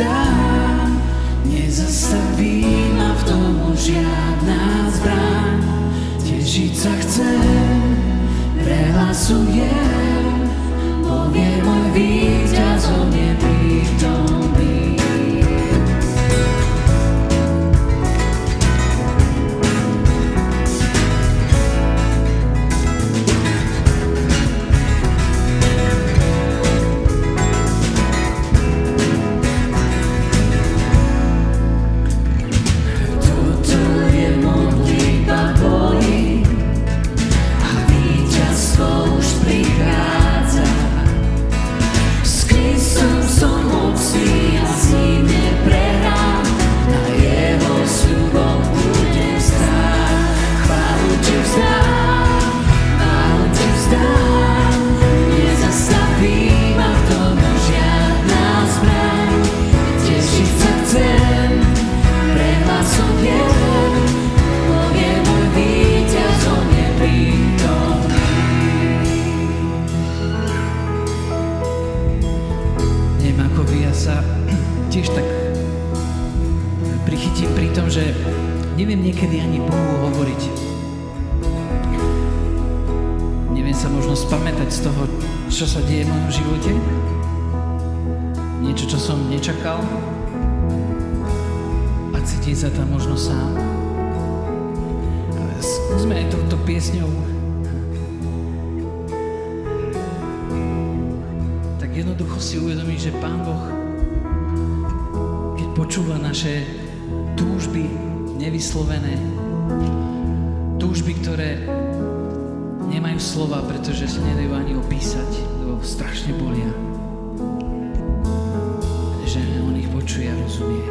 vzdám, nezastaví ma v tom už žiadna zbraň. Tešiť sa chcem, prehlasujem, povie môj víťaz, on je prítomný. Tiež tak prichytím pri tom, že neviem niekedy ani Bohu hovoriť. Neviem sa možno spamätať z toho, čo sa deje v mojom živote. Niečo, čo som nečakal. A cítiť sa tam možno sám. Ale skúsme aj touto piesňou tak jednoducho si uvedomiť, že Pán Boh počúva naše túžby nevyslovené, túžby, ktoré nemajú slova, pretože sa nedajú ani opísať, lebo strašne bolia. Že on ich počuje a rozumie.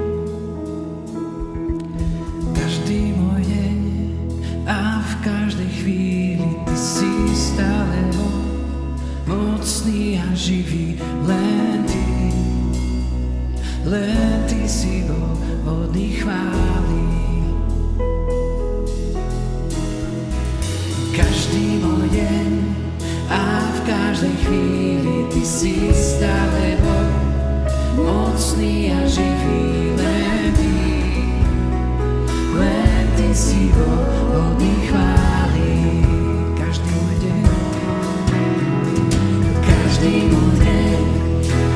Každý môj deň a v každej chvíli ty si stále mocný a živý, len ty si hodný chvály. Každý môj deň a v každej chvíli ty si stále mocný a živý, len ty si hodný chvály. Každý môj deň, každý môj deň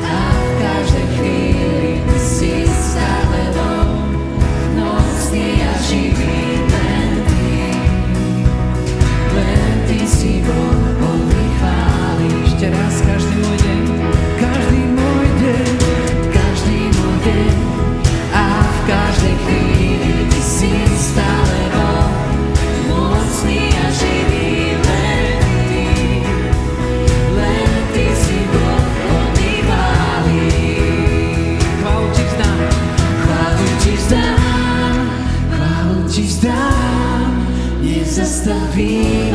a v každej chvíli ty si stále mocný a živý, len ty si hodný chvály. Ešte raz, každý môj deň, každý môj deň, každý môj deň a v každej chvíli ty si stále mocný a živý, len ty si hodný chvály. Chválu ti vzdám, chválu ti vzdám, chválu ti vzdám, nezastavím